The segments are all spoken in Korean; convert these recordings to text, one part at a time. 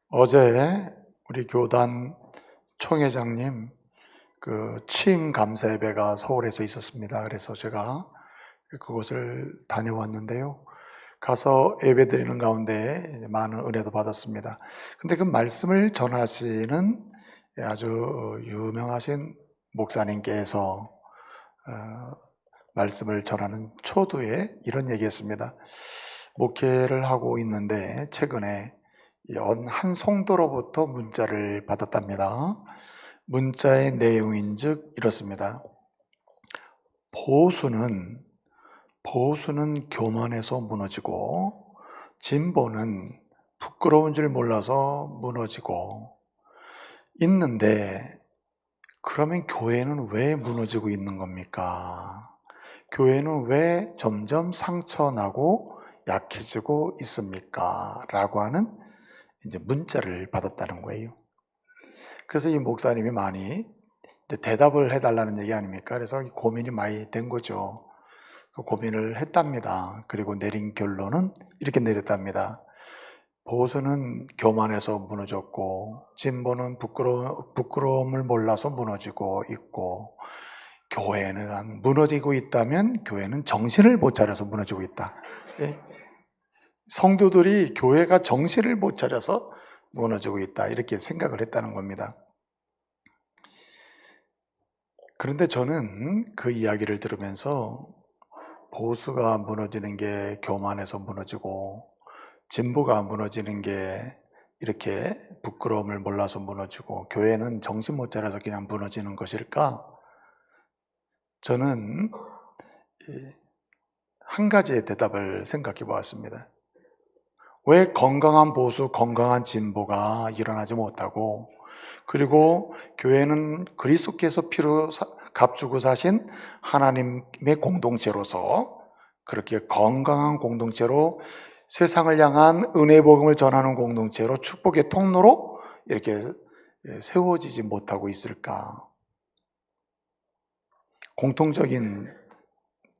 어제 우리 교단 총회장님 취임 감사 예배가 서울에서 있었습니다. 그래서 제가 그곳을 다녀왔는데요. 가서 예배 드리는 가운데 많은 은혜도 받았습니다. 근데 그 말씀을 전하시는 아주 유명하신 목사님께서 말씀을 전하는 초두에 이런 얘기했습니다. 목회를 하고 있는데 최근에 한 성도로부터 문자를 받았답니다. 문자의 내용인즉 이렇습니다. 보수는 교만해서 무너지고 진보는 부끄러운 줄 몰라서 무너지고 있는데, 그러면 교회는 왜 무너지고 있는 겁니까? 교회는 왜 점점 상처나고 약해지고 있습니까? 라고 하는 이제 문자를 받았다는 거예요. 그래서 이 목사님이 많이 대답을 해달라는 얘기 아닙니까? 그래서 고민이 많이 된 거죠. 고민을 했답니다. 그리고 내린 결론은 이렇게 내렸답니다. 보수는 교만해서 무너졌고 진보는 부끄러움을 몰라서 무너지고 있고, 교회는 무너지고 있다면 교회는 정신을 못 차려서 무너지고 있다. 성도들이 교회가 정신을 못 차려서 무너지고 있다, 이렇게 생각을 했다는 겁니다. 그런데 저는 그 이야기를 들으면서 보수가 무너지는 게 교만해서 무너지고 진보가 무너지는 게 이렇게 부끄러움을 몰라서 무너지고 교회는 정신 못 차려서 그냥 무너지는 것일까? 저는 한 가지의 대답을 생각해 보았습니다. 왜 건강한 보수, 건강한 진보가 일어나지 못하고, 그리고 교회는 그리스도께서 피로 값주고 사신 하나님의 공동체로서 그렇게 건강한 공동체로 세상을 향한 은혜의 복음을 전하는 공동체로 축복의 통로로 이렇게 세워지지 못하고 있을까? 공통적인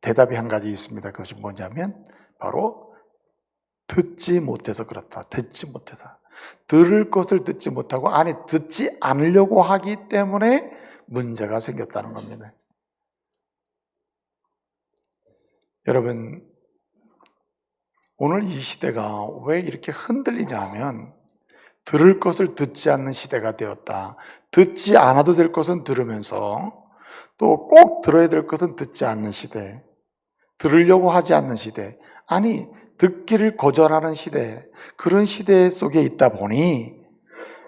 대답이 한 가지 있습니다. 그것이 뭐냐면 바로 듣지 못해서 그렇다. 듣지 못해서. 들을 것을 듣지 못하고, 아니 듣지 않으려고 하기 때문에 문제가 생겼다는 겁니다. 여러분, 오늘 이 시대가 왜 이렇게 흔들리냐 하면 들을 것을 듣지 않는 시대가 되었다. 듣지 않아도 될 것은 들으면서 또 꼭 들어야 될 것은 듣지 않는 시대, 들으려고 하지 않는 시대, 아니 듣기를 거절하는 시대, 그런 시대 속에 있다 보니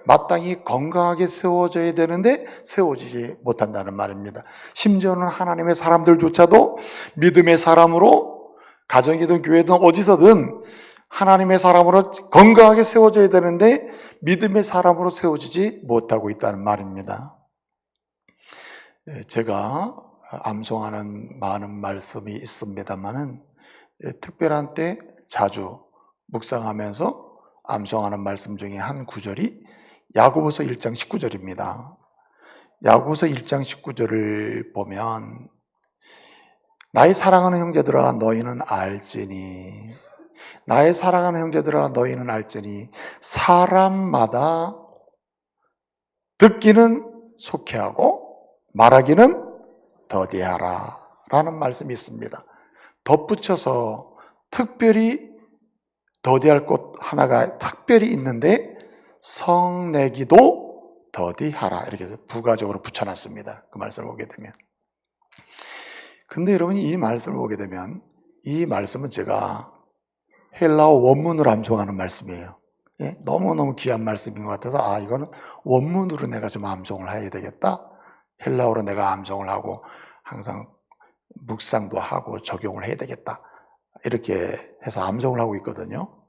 마땅히 건강하게 세워져야 되는데 세워지지 못한다는 말입니다. 심지어는 하나님의 사람들조차도 믿음의 사람으로, 가정이든 교회든 어디서든 하나님의 사람으로 건강하게 세워져야 되는데 믿음의 사람으로 세워지지 못하고 있다는 말입니다. 제가 암송하는 많은 말씀이 있습니다만은 특별한 때 자주 묵상하면서 암송하는 말씀 중에 한 구절이 야고보서 1장 19절입니다. 야고보서 1장 19절을 보면 나의 사랑하는 형제들아 너희는 알지니, 나의 사랑하는 형제들아 너희는 알지니 사람마다 듣기는 속히하고 말하기는 더디하라 라는 말씀이 있습니다. 덧붙여서 특별히 더디할 것 하나가 특별히 있는데 성내기도 더디하라, 이렇게 부가적으로 붙여놨습니다. 그 말씀을 보게 되면. 근데 여러분이 이 말씀을 보게 되면 이 말씀은 제가 헬라어 원문으로 암송하는 말씀이에요. 너무너무 귀한 말씀인 것 같아서 이거는 원문으로 내가 좀 암송을 해야 되겠다. 헬라어로 내가 암송을 하고 항상 묵상도 하고 적용을 해야 되겠다, 이렇게 해서 암송을 하고 있거든요.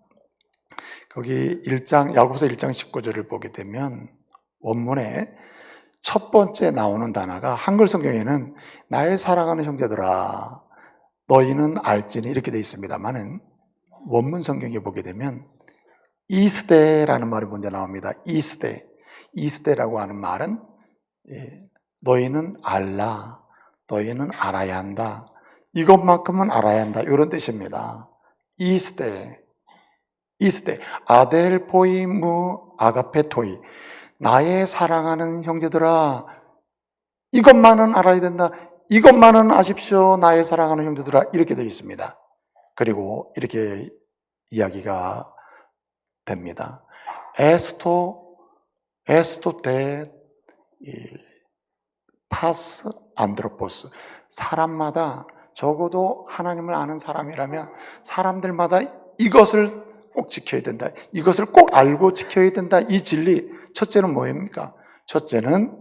거기 야고보서 1장 19절을 보게 되면 원문에 첫 번째 나오는 단어가 한글 성경에는 나의 사랑하는 형제들아 너희는 알지니 이렇게 되어 있습니다만은 원문 성경에 보게 되면 이스데라는 말이 먼저 나옵니다. 이스데라고 하는 말은 너희는 알라, 너희는 알아야 한다, 이것만큼은 알아야 한다, 이런 뜻입니다. 이스데, 이스테 아델포이 무 아가페토이. 나의 사랑하는 형제들아, 이것만은 알아야 된다. 이것만은 아십시오. 나의 사랑하는 형제들아. 이렇게 되어 있습니다. 그리고 이렇게 이야기가 됩니다. 에스토 데 파스 안드로포스. 사람마다, 적어도 하나님을 아는 사람이라면 사람들마다 이것을 꼭 지켜야 된다. 이것을 꼭 알고 지켜야 된다. 이 진리. 첫째는 뭐입니까? 첫째는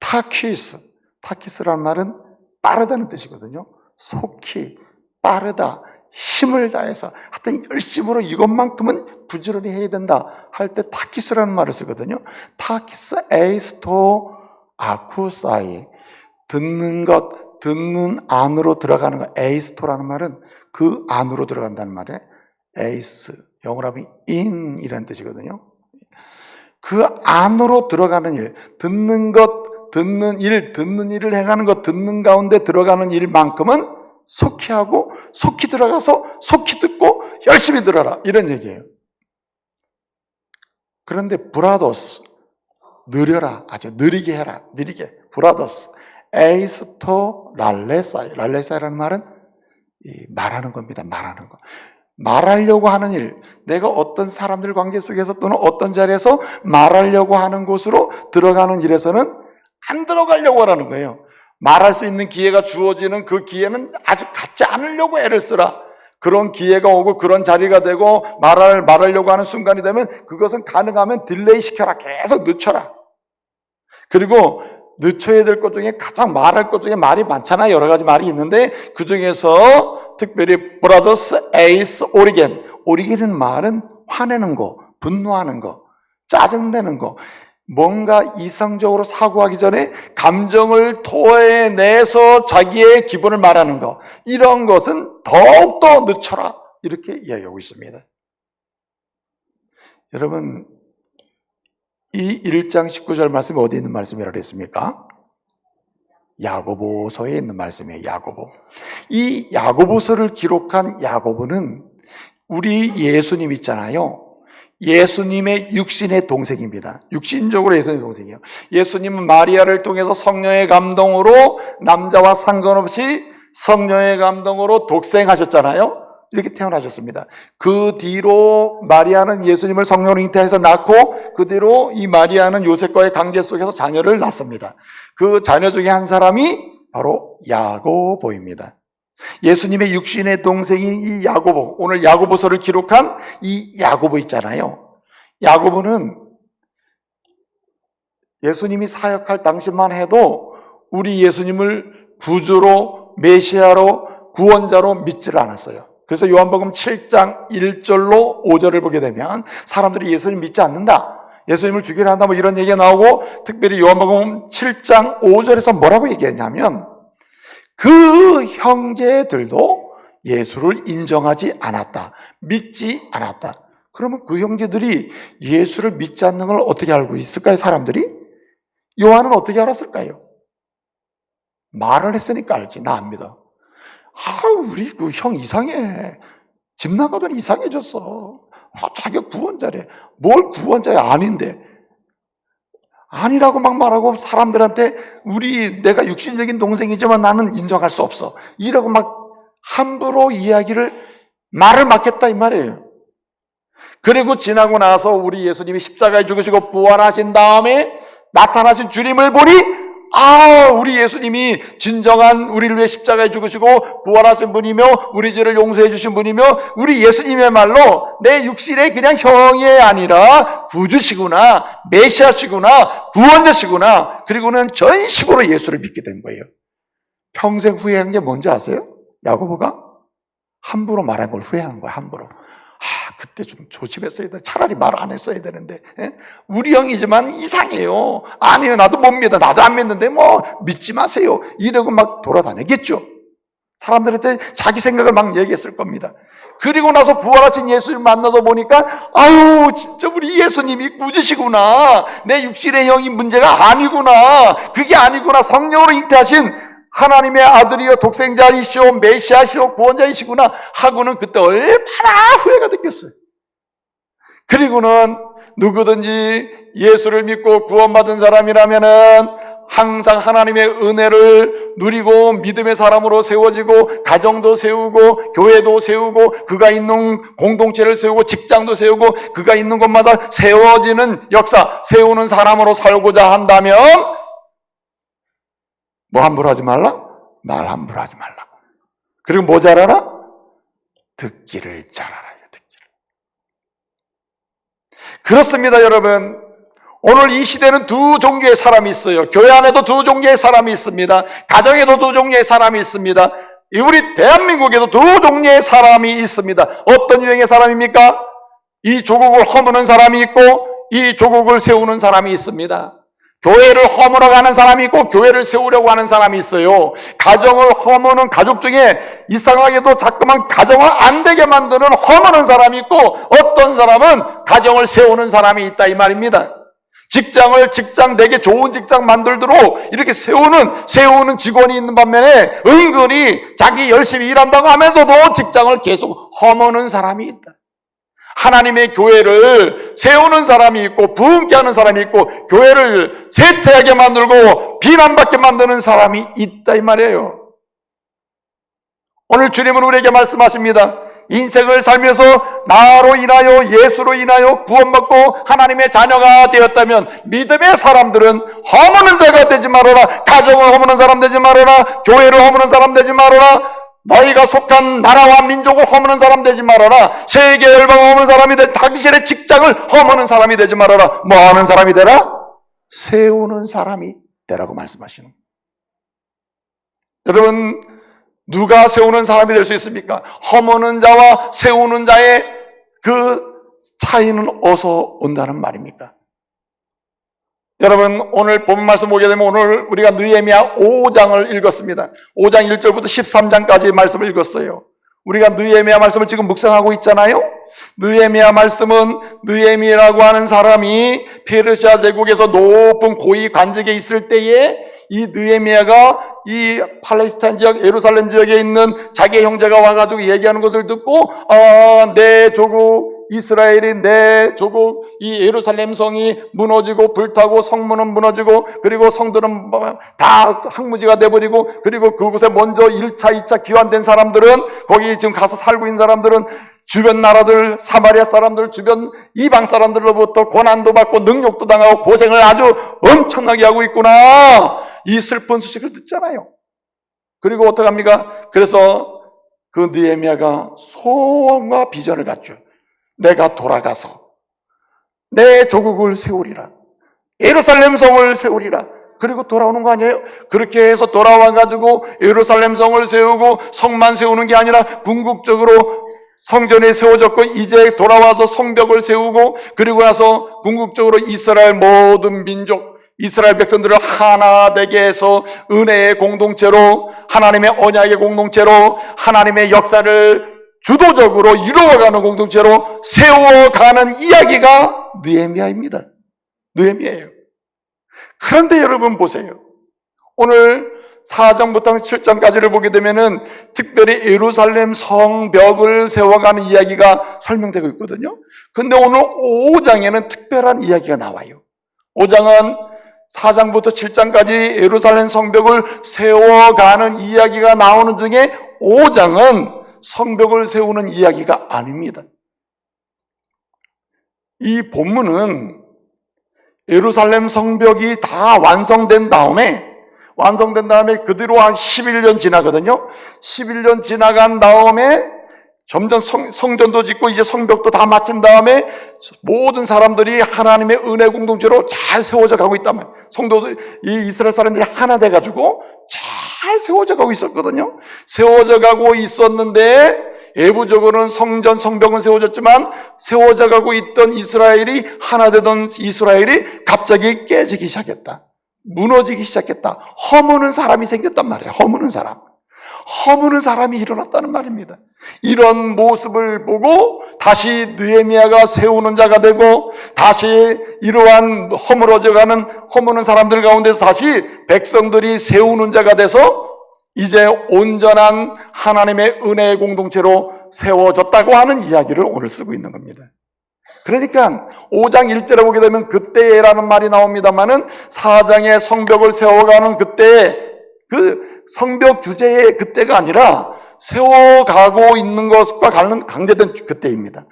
타키스. 타키스라는 말은 빠르다는 뜻이거든요. 속히, 빠르다, 힘을 다해서 하여튼 열심으로 이것만큼은 부지런히 해야 된다 할 때 타키스라는 말을 쓰거든요. 타키스 에이스토 아쿠사이. 듣는 것, 듣는 안으로 들어가는 것. 에이스토라는 말은 그 안으로 들어간다는 말에 에이스, 영어로 하면 in 이라는 뜻이거든요. 그 안으로 들어가는 일, 듣는 것, 듣는 일을 행하는 것, 듣는 가운데 들어가는 일만큼은 속히 하고, 속히 들어가서 속히 듣고 열심히 들어라, 이런 얘기예요. 그런데 브라더스, 느려라, 아주 느리게 해라, 느리게. 브라더스 에이스토 랄레사이. 랄레사이라는 말은 말하는 겁니다. 말하는 거. 말하려고 하는 일, 내가 어떤 사람들 관계 속에서 또는 어떤 자리에서 말하려고 하는 곳으로 들어가는 일에서는 안 들어가려고 하라는 거예요. 말할 수 있는 기회가 주어지는 그 기회는 아주 갖지 않으려고 애를 쓰라. 그런 기회가 오고 그런 자리가 되고 말하려고 하는 순간이 되면 그것은 가능하면 딜레이 시켜라. 계속 늦춰라. 그리고 늦춰야 될 것 중에 가장 말할 것 중에 말이 많잖아요. 여러 가지 말이 있는데 그 중에서 특별히 브라더스 에이스 오리겐. 오리겐은 말은 화내는 거, 분노하는 거, 짜증내는 거, 뭔가 이성적으로 사고하기 전에 감정을 토해내서 자기의 기분을 말하는 거, 이런 것은 더욱더 늦춰라, 이렇게 이야기하고 있습니다. 여러분, 이 1장 19절 말씀이 어디 있는 말씀이라고 했습니까? 야고보서에 있는 말씀이에요. 야고보. 이 야고보서를 기록한 야고보는 우리 예수님 있잖아요. 예수님의 육신의 동생입니다. 육신적으로 예수님의 동생이에요. 예수님은 마리아를 통해서 성령의 감동으로 남자와 상관없이 성령의 감동으로 독생하셨잖아요. 이렇게 태어나셨습니다. 그 뒤로 마리아는 예수님을 성령으로 잉태해서 낳고 그 뒤로 이 마리아는 요셉과의 관계 속에서 자녀를 낳습니다. 그 자녀 중에 한 사람이 바로 야고보입니다. 예수님의 육신의 동생인 이 야고보, 오늘 야고보서를 기록한 이 야고보 있잖아요. 야고보는 예수님이 사역할 당시만 해도 우리 예수님을 구주로, 메시아로, 구원자로 믿지를 않았어요. 그래서 요한복음 7장 1절로 5절을 보게 되면 사람들이 예수님 믿지 않는다, 예수님을 죽이려 한다, 뭐 이런 얘기가 나오고, 특별히 요한복음 7장 5절에서 뭐라고 얘기했냐면 그 형제들도 예수를 인정하지 않았다, 믿지 않았다. 그러면 그 형제들이 예수를 믿지 않는 걸 어떻게 알고 있을까요? 사람들이? 요한은 어떻게 알았을까요? 말을 했으니까 알지. 나 안 믿어. 우리 그 형 이상해. 집 나가더니 이상해졌어. 자기가 구원자래. 뭘 구원자야? 아닌데. 아니라고 막 말하고 사람들한테 내가 육신적인 동생이지만 나는 인정할 수 없어, 이러고 막 함부로 말을 막했다 이 말이에요. 그리고 지나고 나서 우리 예수님이 십자가에 죽으시고 부활하신 다음에 나타나신 주님을 보니 우리 예수님이 진정한 우리를 위해 십자가에 죽으시고 부활하신 분이며 우리 죄를 용서해 주신 분이며 우리 예수님의말로 내 육신의 그냥 형이 아니라 구주시구나, 메시아시구나, 구원자시구나. 그리고는 전심으로 예수를 믿게 된 거예요. 평생 후회한 게 뭔지 아세요? 야고보가 함부로 말한 걸 후회한 거야. 함부로. 그때 좀 조심했어야 돼. 차라리 말 안 했어야 되는데. 우리 형이지만 이상해요. 아니요, 나도 못 믿어. 나도 안 믿는데 뭐 믿지 마세요, 이러고 막 돌아다녔겠죠. 사람들한테 자기 생각을 막 얘기했을 겁니다. 그리고 나서 부활하신 예수를 만나서 보니까 진짜 우리 예수님이 구주시구나, 내 육신의 형이 문제가 아니구나, 그게 아니구나, 성령으로 잉태하신 하나님의 아들이요 독생자이시오 메시아시오 구원자이시구나 하고는 그때 얼마나 후회가 됐겠어요. 그리고는 누구든지 예수를 믿고 구원받은 사람이라면은 항상 하나님의 은혜를 누리고 믿음의 사람으로 세워지고 가정도 세우고 교회도 세우고 그가 있는 공동체를 세우고 직장도 세우고 그가 있는 곳마다 세워지는 역사, 세우는 사람으로 살고자 한다면 뭐 함부로 하지 말라? 말 함부로 하지 말라. 그리고 뭐 잘하라? 듣기를 잘하라. 듣기를. 그렇습니다, 여러분. 오늘 이 시대는 두 종류의 사람이 있어요. 교회 안에도 두 종류의 사람이 있습니다. 가정에도 두 종류의 사람이 있습니다. 우리 대한민국에도 두 종류의 사람이 있습니다. 어떤 유형의 사람입니까? 이 조국을 허무는 사람이 있고 이 조국을 세우는 사람이 있습니다. 교회를 허물어 가는 사람이 있고 교회를 세우려고 하는 사람이 있어요. 가정을 허무는 가족 중에 이상하게도 자꾸만 가정을 안 되게 만드는 허무는 사람이 있고 어떤 사람은 가정을 세우는 사람이 있다 이 말입니다. 직장을 되게 좋은 직장 만들도록 이렇게 세우는 직원이 있는 반면에 은근히 자기 열심히 일한다고 하면서도 직장을 계속 허무는 사람이 있다. 하나님의 교회를 세우는 사람이 있고 부흥케 하는 사람이 있고 교회를 쇠퇴하게 만들고 비난받게 만드는 사람이 있다 이 말이에요. 오늘 주님은 우리에게 말씀하십니다. 인생을 살면서 나로 인하여 예수로 인하여 구원받고 하나님의 자녀가 되었다면 믿음의 사람들은 허무는 자가 되지 말아라. 가정을 허무는 사람 되지 말아라. 교회를 허무는 사람 되지 말아라. 너희가 속한 나라와 민족을 허무는 사람 되지 말아라. 세계 열방을 허무는 사람이 되지, 당신의 직장을 허무는 사람이 되지 말아라. 뭐 하는 사람이 되라? 세우는 사람이 되라고 말씀하시는. 여러분, 누가 세우는 사람이 될 수 있습니까? 허무는 자와 세우는 자의 그 차이는 어디서 온다는 말입니까? 여러분, 오늘 본 말씀 보게 되면 오늘 우리가 느헤미야 5장을 읽었습니다. 5장 1절부터 13장까지 말씀을 읽었어요. 우리가 느헤미야 말씀을 지금 묵상하고 있잖아요. 느헤미야 말씀은 느헤미야라고 하는 사람이 페르시아 제국에서 높은 고위 관직에 있을 때에 이 느헤미야가 이 팔레스타인 지역 예루살렘 지역에 있는 자기 형제가 와가지고 얘기하는 것을 듣고 내 조국 이스라엘이 내 조국 이 예루살렘 성이 무너지고 불타고 성문은 무너지고 그리고 성들은 다 항무지가 돼버리고 그리고 그곳에 먼저 1차 2차 귀환된 사람들은 거기 지금 가서 살고 있는 사람들은 주변 나라들 사마리아 사람들 주변 이방 사람들로부터 고난도 받고 능욕도 당하고 고생을 아주 엄청나게 하고 있구나 이 슬픈 소식을 듣잖아요. 그리고 어떡합니까? 그래서 그 느헤미야가 소원과 비전을 갖죠. 내가 돌아가서 내 조국을 세우리라. 예루살렘 성을 세우리라. 그리고 돌아오는 거 아니에요? 그렇게 해서 돌아와가지고 예루살렘 성을 세우고 성만 세우는 게 아니라 궁극적으로 성전이 세워졌고 이제 돌아와서 성벽을 세우고 그리고 나서 궁극적으로 이스라엘 모든 민족 이스라엘 백성들을 하나 되게 해서 은혜의 공동체로 하나님의 언약의 공동체로 하나님의 역사를 주도적으로 이루어가는 공동체로 세워가는 이야기가 느헤미야입니다. 느헤미야예요. 그런데 여러분 보세요. 오늘 4장부터 7장까지를 보게 되면은 특별히 예루살렘 성벽을 세워가는 이야기가 설명되고 있거든요. 근데 오늘 5장에는 특별한 이야기가 나와요. 5장은 4장부터 7장까지 예루살렘 성벽을 세워가는 이야기가 나오는 중에 5장은 성벽을 세우는 이야기가 아닙니다. 이 본문은 예루살렘 성벽이 다 완성된 다음에 그 뒤로 한 11년 지나거든요. 11년 지나간 다음에 점점 성전도 짓고 이제 성벽도 다 마친 다음에 모든 사람들이 하나님의 은혜 공동체로 잘 세워져 가고 있단 말이에요. 성도들, 이 이스라엘 사람들이 하나 돼가지고 잘 세워져 가고 있었거든요. 세워져 가고 있었는데 외부적으로는 성전, 성벽은 세워졌지만 세워져 가고 있던 이스라엘이 하나 되던 이스라엘이 갑자기 깨지기 시작했다. 무너지기 시작했다. 허무는 사람이 생겼단 말이에요. 허무는 사람이 일어났다는 말입니다. 이런 모습을 보고 다시 느헤미야가 세우는 자가 되고 다시 이러한 허무는 사람들 가운데서 다시 백성들이 세우는 자가 돼서 이제 온전한 하나님의 은혜의 공동체로 세워졌다고 하는 이야기를 오늘 쓰고 있는 겁니다. 그러니까 5장 1절에 보게 되면 그때라는 말이 나옵니다만은 4장에 성벽을 세워가는 그때, 그 성벽 주제의 그때가 아니라 세워가고 있는 것과 관계된 그때입니다.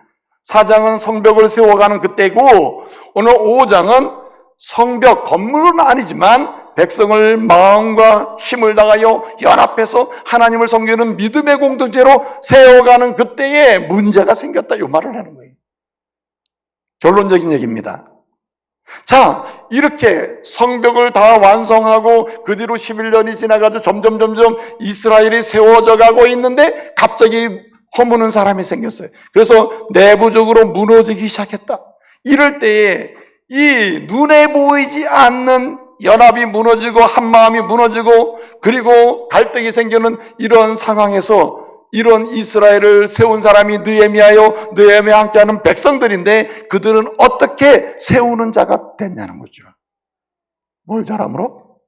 4장은 성벽을 세워가는 그때고, 오늘 5장은 성벽, 건물은 아니지만 백성을 마음과 힘을 다하여 연합해서 하나님을 섬기는 믿음의 공동체로 세워가는 그때에 문제가 생겼다, 이 말을 하는 거예요. 결론적인 얘기입니다. 자, 이렇게 성벽을 다 완성하고 그 뒤로 11년이 지나가지고 점점 이스라엘이 세워져 가고 있는데 갑자기 허무는 사람이 생겼어요. 그래서 내부적으로 무너지기 시작했다. 이럴 때에 이 눈에 보이지 않는 연합이 무너지고 한마음이 무너지고 그리고 갈등이 생기는 이런 상황에서 이런 이스라엘을 세운 사람이 느헤미야요, 느헤미야와 함께하는 백성들인데 그들은 어떻게 세우는 자가 됐냐는 거죠. 뭘 잘함으로?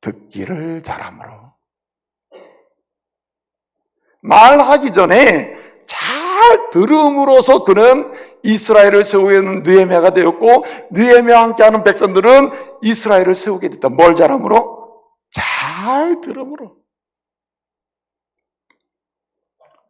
듣기를 잘함으로. 말하기 전에 잘 들음으로써 그는 이스라엘을 세우게 되는 느헤미야가 되었고, 느헤미야와 함께하는 백성들은 이스라엘을 세우게 됐다. 뭘 잘함으로? 잘 들음으로.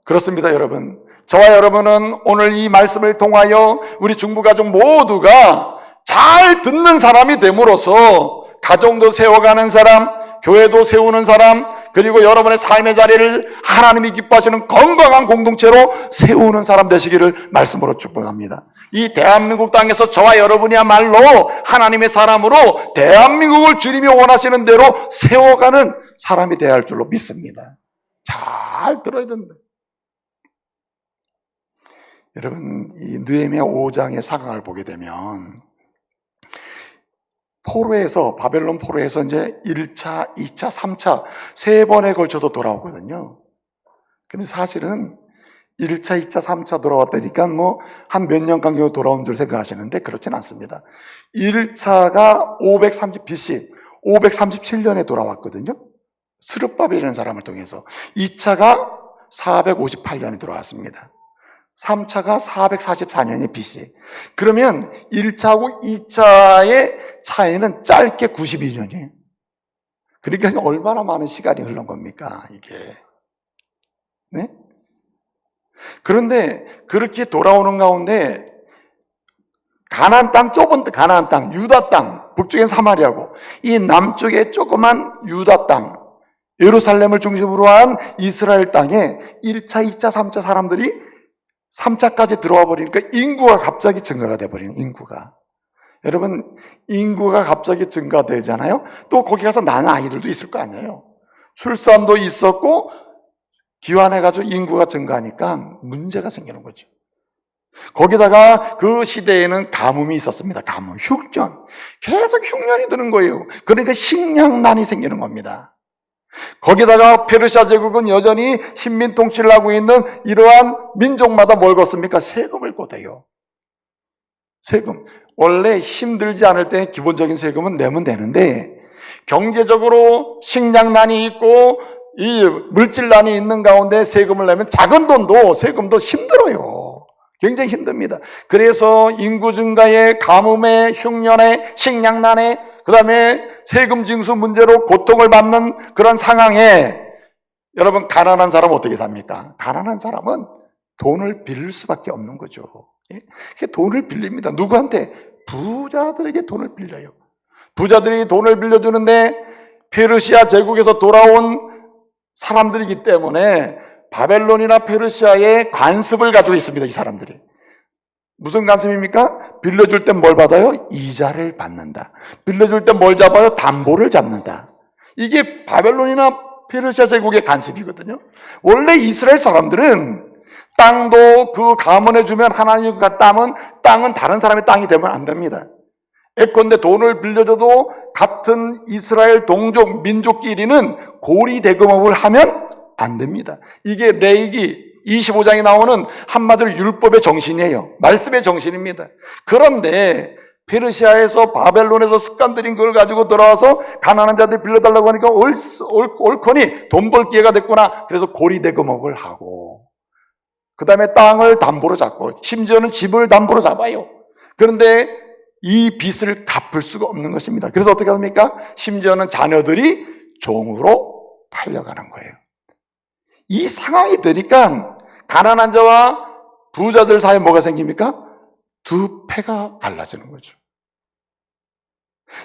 그렇습니다, 여러분. 저와 여러분은 오늘 이 말씀을 통하여 우리 중부가족 모두가 잘 듣는 사람이 됨으로써 가정도 세워가는 사람, 교회도 세우는 사람, 그리고 여러분의 삶의 자리를 하나님이 기뻐하시는 건강한 공동체로 세우는 사람 되시기를 말씀으로 축복합니다. 이 대한민국 땅에서 저와 여러분이야말로 하나님의 사람으로 대한민국을 주님이 원하시는 대로 세워가는 사람이 되어야 할 줄로 믿습니다. 잘 들어야 된다. 여러분, 이 느헤미야 5장의 상황을 보게 되면 포로에서, 바벨론 포로에서 이제 1차, 2차, 3차 세 번에 걸쳐서 돌아오거든요. 근데 사실은 1차, 2차, 3차 돌아왔다니까 뭐 한 몇 년 간격으로 돌아온 줄 생각하시는데 그렇진 않습니다. 1차가 530 BC, 537년에 돌아왔거든요. 스룹바벨이라는 사람을 통해서. 2차가 458년에 돌아왔습니다. 3차가 444년이 BC. 그러면 1차하고 2차의 차이는 짧게 92년이에요. 그러니까 얼마나 많은 시간이 흘른 겁니까, 이게. 네? 그런데 그렇게 돌아오는 가운데 가나안 땅, 좁은 가나안 땅, 유다 땅, 북쪽엔 사마리아고 이 남쪽에 조그만 유다 땅, 예루살렘을 중심으로 한 이스라엘 땅에 1차, 2차, 3차 사람들이 3차까지 들어와 버리니까 인구가 갑자기 증가가 돼버리는, 인구가. 여러분, 인구가 갑자기 증가되잖아요? 또 거기 가서 낳은 아이들도 있을 거 아니에요? 출산도 있었고, 기환해가지고 인구가 증가하니까 문제가 생기는 거죠. 거기다가 그 시대에는 가뭄이 있었습니다. 가뭄, 흉년. 계속 흉년이 드는 거예요. 그러니까 식량난이 생기는 겁니다. 거기다가 페르시아 제국은 여전히 식민 통치를 하고 있는 이러한 민족마다 뭘 걷습니까? 세금을 걷어요. 세금. 원래 힘들지 않을 때 기본적인 세금은 내면 되는데 경제적으로 식량난이 있고 이 물질난이 있는 가운데 세금을 내면 작은 돈도 세금도 힘들어요. 굉장히 힘듭니다. 그래서 인구 증가에, 가뭄에, 흉년에, 식량난에, 그 다음에 세금 징수 문제로 고통을 받는 그런 상황에 여러분, 가난한 사람은 어떻게 삽니까? 가난한 사람은 돈을 빌릴 수밖에 없는 거죠. 돈을 빌립니다. 누구한테? 부자들에게 돈을 빌려요. 부자들이 돈을 빌려주는데 페르시아 제국에서 돌아온 사람들이기 때문에 바벨론이나 페르시아의 관습을 가지고 있습니다. 이 사람들이. 무슨 관습입니까? 빌려줄 땐 뭘 받아요? 이자를 받는다. 빌려줄 땐 뭘 잡아요? 담보를 잡는다. 이게 바벨론이나 페르시아 제국의 관습이거든요. 원래 이스라엘 사람들은 땅도 그 가문에 주면 하나님이 땅은 다른 사람의 땅이 되면 안 됩니다. 예컨대 돈을 빌려줘도 같은 이스라엘 동족 민족끼리는 고리 대금업을 하면 안 됩니다. 이게 레위기 25장에 나오는 한마디로 율법의 정신이에요. 말씀의 정신입니다. 그런데 페르시아에서 바벨론에서 습관들인 걸 가지고 돌아와서 가난한 자들 빌려달라고 하니까 옳거니 돈 벌 기회가 됐구나. 그래서 고리 대금업을 하고 그 다음에 땅을 담보로 잡고 심지어는 집을 담보로 잡아요. 그런데 이 빚을 갚을 수가 없는 것입니다. 그래서 어떻게 합니까? 심지어는 자녀들이 종으로 팔려가는 거예요. 이 상황이 되니까 가난한 자와 부자들 사이에 뭐가 생깁니까? 두 패가 갈라지는 거죠.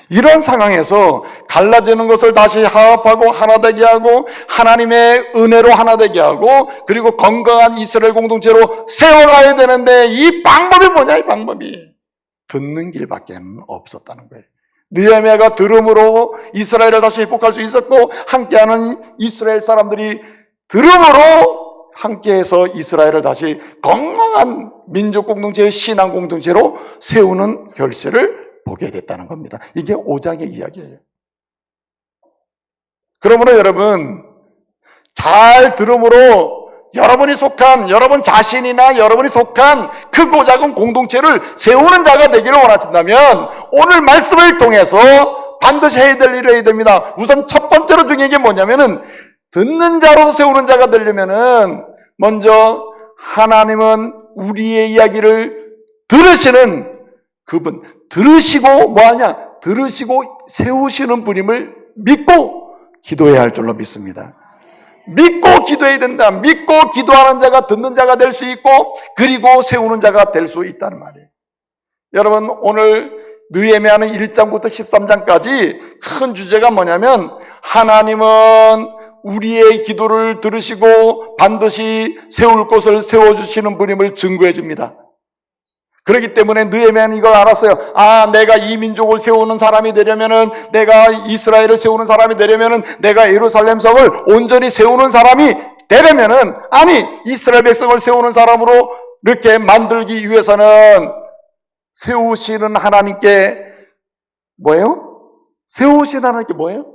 이런 상황에서 갈라지는 것을 다시 화합하고 하나 되게 하고 하나님의 은혜로 하나 되게 하고 그리고 건강한 이스라엘 공동체로 세워가야 되는데 이 방법이 뭐냐? 이 방법이 듣는 길밖에 없었다는 거예요. 느헤미야가 들음으로 이스라엘을 다시 회복할 수 있었고 함께하는 이스라엘 사람들이 들음으로 함께해서 이스라엘을 다시 건강한 민족 공동체의 신앙 공동체로 세우는 결실을 보게 됐다는 겁니다. 이게 5장의 이야기예요. 그러므로 여러분 잘 들음으로 여러분 자신이나 여러분이 속한 크고 작은 공동체를 세우는 자가 되기를 원하신다면 오늘 말씀을 통해서 반드시 해야 될 일을 해야 됩니다. 우선 첫 번째로 중요한 게 뭐냐면은 듣는 자로서 세우는 자가 되려면은 먼저 하나님은 우리의 이야기를 들으시는 그분, 들으시고 뭐하냐? 들으시고 세우시는 분임을 믿고 기도해야 할 줄로 믿습니다. 믿고 기도해야 된다. 믿고 기도하는 자가 듣는 자가 될 수 있고 그리고 세우는 자가 될 수 있다는 말이에요. 여러분 오늘 느헤미야는 1장부터 13장까지 큰 주제가 뭐냐면 하나님은 우리의 기도를 들으시고 반드시 세울 곳을 세워주시는 분임을 증거해 줍니다. 그렇기 때문에 느헤미야는 이걸 알았어요. 내가 이 민족을 세우는 사람이 되려면은, 내가 이스라엘을 세우는 사람이 되려면은, 내가 예루살렘 성을 온전히 세우는 사람이 되려면은, 이스라엘 백성을 세우는 사람으로 이렇게 만들기 위해서는 세우시는 하나님께 뭐예요? 세우시는 하나님께 뭐예요?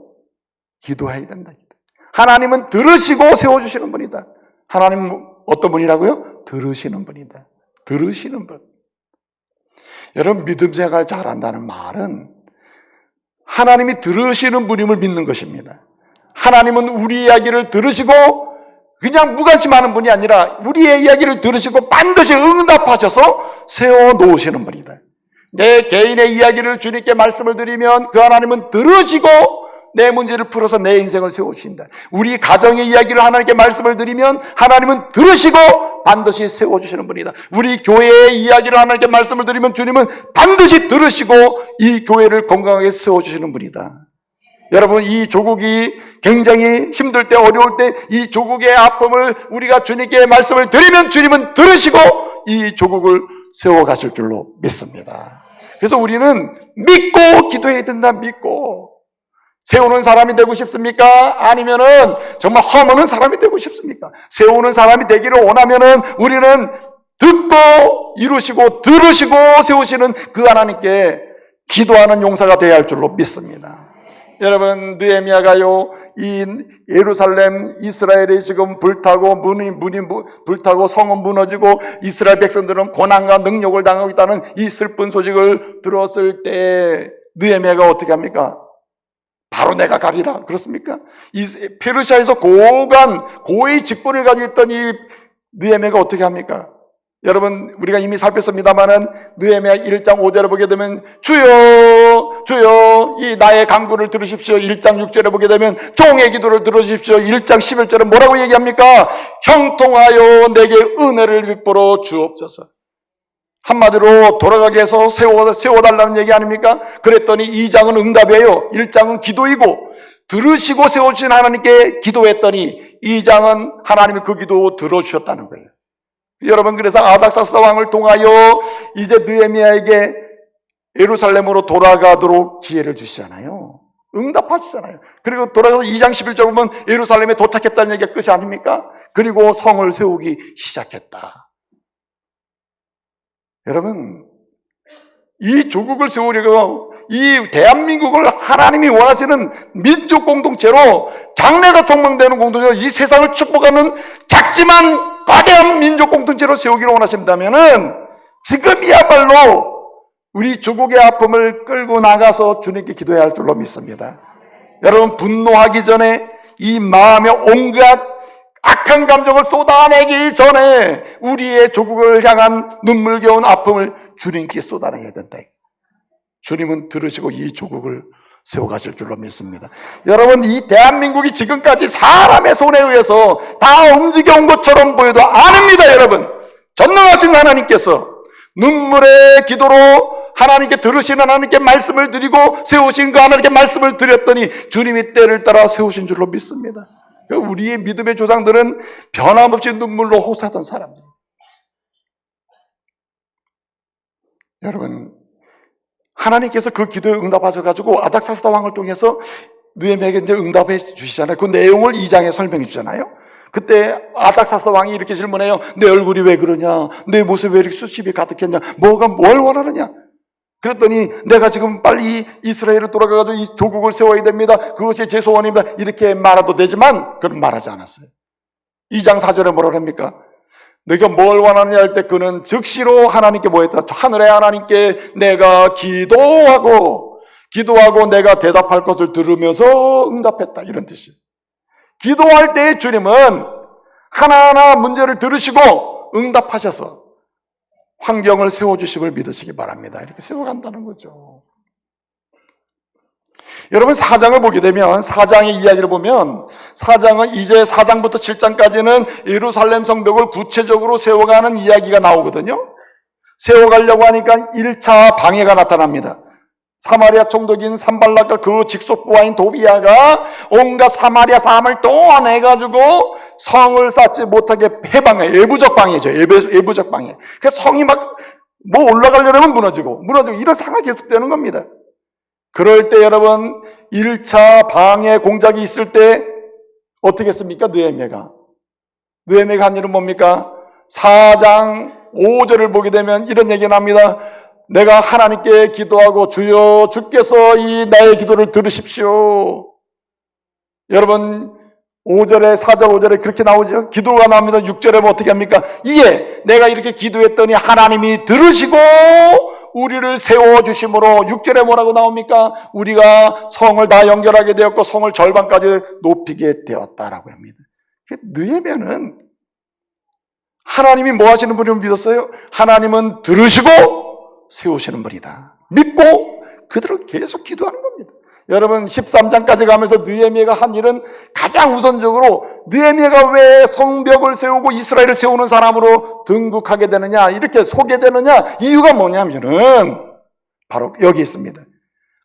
기도해야 된다. 하나님은 들으시고 세워주시는 분이다. 하나님은 어떤 분이라고요? 들으시는 분이다. 들으시는 분. 여러분 믿음 생활 잘한다는 말은 하나님이 들으시는 분임을 믿는 것입니다. 하나님은 우리 이야기를 들으시고 그냥 무관심하는 분이 아니라 우리의 이야기를 들으시고 반드시 응답하셔서 세워놓으시는 분이다. 내 개인의 이야기를 주님께 말씀을 드리면 그 하나님은 들으시고 내 문제를 풀어서 내 인생을 세우신다. 우리 가정의 이야기를 하나님께 말씀을 드리면 하나님은 들으시고 반드시 세워주시는 분이다. 우리 교회의 이야기를 하나님께 말씀을 드리면 주님은 반드시 들으시고 이 교회를 건강하게 세워주시는 분이다. 여러분 이 조국이 굉장히 힘들 때 어려울 때 이 조국의 아픔을 우리가 주님께 말씀을 드리면 주님은 들으시고 이 조국을 세워가실 줄로 믿습니다. 그래서 우리는 믿고 기도해야 된다. 믿고 세우는 사람이 되고 싶습니까? 아니면은 정말 허무는 사람이 되고 싶습니까? 세우는 사람이 되기를 원하면은 우리는 듣고 이루시고 들으시고 세우시는 그 하나님께 기도하는 용사가 되어야 할 줄로 믿습니다. 여러분 느헤미야가요 이 예루살렘 이스라엘이 지금 불타고 문이 불타고 성은 무너지고 이스라엘 백성들은 고난과 능욕을 당하고 있다는 이 슬픈 소식을 들었을 때 느헤미야가 어떻게 합니까? 바로 내가 가리라. 그렇습니까? 이 페르시아에서 고의 직분을 가지고 있던 이 느헤미야가 어떻게 합니까? 여러분 우리가 이미 살폈습니다마는 느헤미야 1장 5절에 보게 되면 주여 이 나의 간구를 들으십시오. 1장 6절에 보게 되면 종의 기도를 들어주십시오. 1장 11절에 뭐라고 얘기합니까? 형통하여 내게 은혜를 베풀어 주옵소서. 한마디로 돌아가게 해서 세워달라는 얘기 아닙니까? 그랬더니 2장은 응답이에요. 1장은 기도이고 들으시고 세워주신 하나님께 기도했더니 2장은 하나님이 그 기도 들어주셨다는 거예요. 여러분 그래서 아닥사스다 왕을 통하여 이제 느헤미야에게 예루살렘으로 돌아가도록 기회를 주시잖아요. 응답하시잖아요. 그리고 돌아가서 2장 11절 보면 예루살렘에 도착했다는 얘기가 끝이 아닙니까? 그리고 성을 세우기 시작했다. 여러분 이 조국을 세우려고 이 대한민국을 하나님이 원하시는 민족 공동체로 장래가 촉망되는 공동체로 이 세상을 축복하는 작지만 거대한 민족 공동체로 세우기를 원하신다면은 지금이야말로 우리 조국의 아픔을 끌고 나가서 주님께 기도해야 할 줄로 믿습니다. 여러분 분노하기 전에 이 마음의 온갖 악한 감정을 쏟아내기 전에 우리의 조국을 향한 눈물겨운 아픔을 주님께 쏟아내야 된다. 주님은 들으시고 이 조국을 세워가실 줄로 믿습니다. 여러분, 이 대한민국이 지금까지 사람의 손에 의해서 다 움직여온 것처럼 보여도 아닙니다. 여러분, 전능하신 하나님께서 눈물의 기도로 하나님께 들으신 하나님께 말씀을 드리고 세우신 그 하나님께 말씀을 드렸더니 주님이 때를 따라 세우신 줄로 믿습니다. 우리의 믿음의 조상들은 변함없이 눈물로 호소하던 사람들. 여러분, 하나님께서 그 기도에 응답하셔가지고 아닥사스다 왕을 통해서 느헤미야에게 이제 응답해 주시잖아요. 그 내용을 2장에 설명해 주잖아요. 그때 아닥사스다 왕이 이렇게 질문해요. 내 얼굴이 왜 그러냐? 내 모습이 왜 이렇게 수십이 가득했냐? 뭘 원하느냐? 그랬더니 내가 지금 빨리 이스라엘을 돌아가가지고 이 조국을 세워야 됩니다. 그것이 제 소원입니다. 이렇게 말해도 되지만 그는 말하지 않았어요. 2장 4절에 뭐라 합니까? 내가 뭘 원하느냐 할 때 그는 즉시로 하나님께 뭐 했다? 하늘의 하나님께 내가 기도하고 내가 대답할 것을 들으면서 응답했다. 이런 뜻이에요. 기도할 때 주님은 하나하나 문제를 들으시고 응답하셔서 환경을 세워주심을 믿으시기 바랍니다. 이렇게 세워간다는 거죠. 여러분, 4장을 보게 되면 4장의 이야기를 보면 4장은 이제 4장부터 7장까지는 예루살렘 성벽을 구체적으로 세워가는 이야기가 나오거든요. 세워가려고 하니까 1차 방해가 나타납니다. 사마리아 총독인 산발락과 그 직속부하인 도비야가 온갖 사마리아 사람을 동원해가지고 성을 쌓지 못하게 해방해. 외부적 방해죠. 외부적 방해. 그래서 성이 막 뭐 올라가려면 무너지고 이런 상황이 계속되는 겁니다. 그럴 때 여러분, 1차 방해 공작이 있을 때 어떻게 했습니까? 느헤미야가 한 일은 뭡니까? 4장 5절을 보게 되면 이런 얘기가 납니다. 내가 하나님께 기도하고 주여 주께서 이 나의 기도를 들으십시오. 여러분, 5절에 4절 5절에 그렇게 나오죠. 기도가 나옵니다. 6절에 뭐 어떻게 합니까? 이에 내가 이렇게 기도했더니 하나님이 들으시고 우리를 세워주심으로 6절에 뭐라고 나옵니까? 우리가 성을 다 연결하게 되었고 성을 절반까지 높이게 되었다라고 합니다. 느헤미야는 하나님이 뭐 하시는 분을 믿었어요? 하나님은 들으시고 세우시는 분이다. 믿고 그대로 계속 기도하는 겁니다. 여러분, 13장까지 가면서 느헤미야가 한 일은 가장 우선적으로 느헤미야가 왜 성벽을 세우고 이스라엘을 세우는 사람으로 등극하게 되느냐, 이렇게 소개되느냐, 이유가 뭐냐면은 바로 여기 있습니다.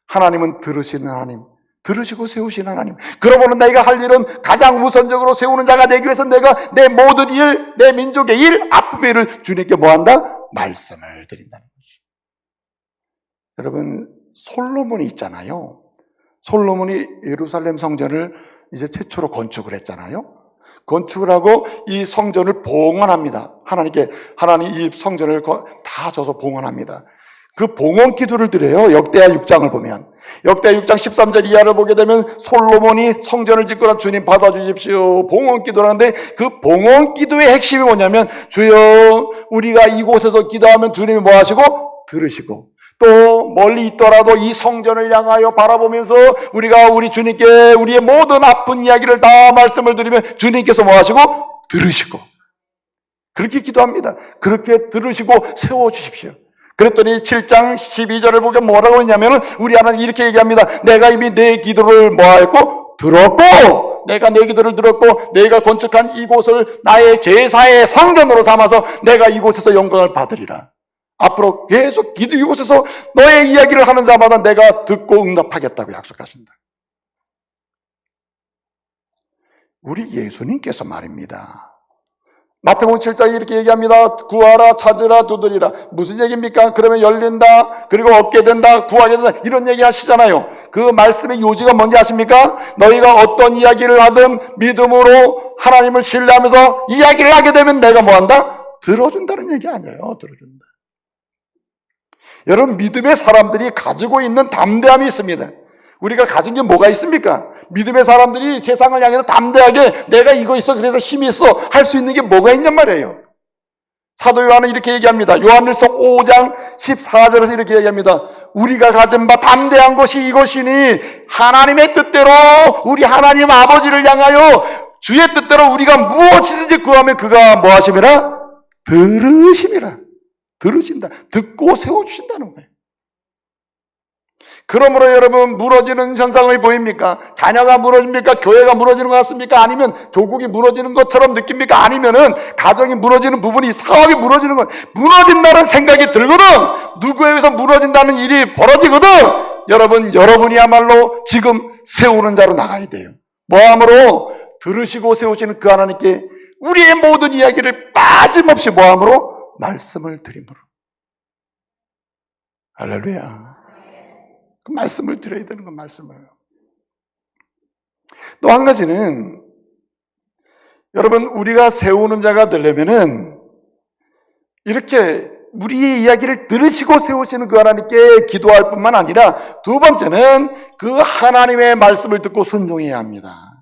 하나님은 들으시는 하나님, 들으시고 세우신 하나님. 그러므로 내가 할 일은 가장 우선적으로 세우는 자가 되기 위해서 내가 내 모든 일, 내 민족의 일, 아픔의 일을 주님께 뭐한다? 말씀을 드린다는 거죠. 여러분, 솔로몬이 있잖아요. 솔로몬이 예루살렘 성전을 이제 최초로 건축을 했잖아요. 건축을 하고 이 성전을 봉헌합니다. 하나님 이 성전을 다 줘서 봉헌합니다. 그 봉헌 기도를 드려요. 역대하 6장을 보면. 역대하 6장 13절 이하를 보게 되면 솔로몬이 성전을 짓거나 주님 받아주십시오. 봉헌 기도를 하는데 그 봉헌 기도의 핵심이 뭐냐면 주여 우리가 이곳에서 기도하면 주님이 뭐 하시고? 들으시고 또 멀리 있더라도 이 성전을 향하여 바라보면서 우리가 우리 주님께 우리의 모든 아픈 이야기를 다 말씀을 드리면 주님께서 뭐 하시고? 들으시고 그렇게 기도합니다. 그렇게 들으시고 세워주십시오. 그랬더니 7장 12절을 보면 뭐라고 했냐면 우리 하나님 이렇게 얘기합니다. 내가 이미 내 기도를 뭐 했고? 들었고 내가 내 기도를 들었고 내가 건축한 이곳을 나의 제사의 성전으로 삼아서 내가 이곳에서 영광을 받으리라. 앞으로 계속 이곳에서 너의 이야기를 하는 자마다 내가 듣고 응답하겠다고 약속하신다. 우리 예수님께서 말입니다. 마태복음 7장에 이렇게 얘기합니다. 구하라, 찾으라, 두드리라. 무슨 얘기입니까? 그러면 열린다, 그리고 얻게 된다, 구하게 된다, 이런 얘기 하시잖아요. 그 말씀의 요지가 뭔지 아십니까? 너희가 어떤 이야기를 하든 믿음으로 하나님을 신뢰하면서 이야기를 하게 되면 내가 뭐한다? 들어준다는 얘기 아니에요. 들어준다. 여러분, 믿음의 사람들이 가지고 있는 담대함이 있습니다. 우리가 가진 게 뭐가 있습니까? 믿음의 사람들이 세상을 향해서 담대하게 내가 이거 있어 그래서 힘이 있어 할 수 있는 게 뭐가 있냔 말이에요. 사도 요한은 이렇게 얘기합니다. 요한일서 5장 14절에서 이렇게 얘기합니다. 우리가 가진 바 담대한 것이 이것이니 하나님의 뜻대로 우리 하나님 아버지를 향하여 주의 뜻대로 우리가 무엇이든지 구하면 그가 뭐 하심이라? 들으심이라. 들으신다. 듣고 세워주신다는 거예요. 그러므로 여러분, 무너지는 현상을 보입니까? 자녀가 무너집니까? 교회가 무너지는 것 같습니까? 아니면 조국이 무너지는 것처럼 느낍니까? 아니면은 가정이 무너지는 부분이, 사업이 무너지는 것, 무너진다는 생각이 들거든. 누구에 의해서 무너진다는 일이 벌어지거든. 여러분, 여러분이야말로 지금 세우는 자로 나가야 돼요. 뭐함으로? 들으시고 세우시는 그 하나님께 우리의 모든 이야기를 빠짐없이 뭐함으로? 말씀을 드림으로. 할렐루야. 그 말씀을 드려야 되는 건 말씀을. 또 한 가지는, 여러분, 우리가 세우는 자가 되려면은 이렇게 우리의 이야기를 들으시고 세우시는 그 하나님께 기도할 뿐만 아니라, 두 번째는 그 하나님의 말씀을 듣고 순종해야 합니다.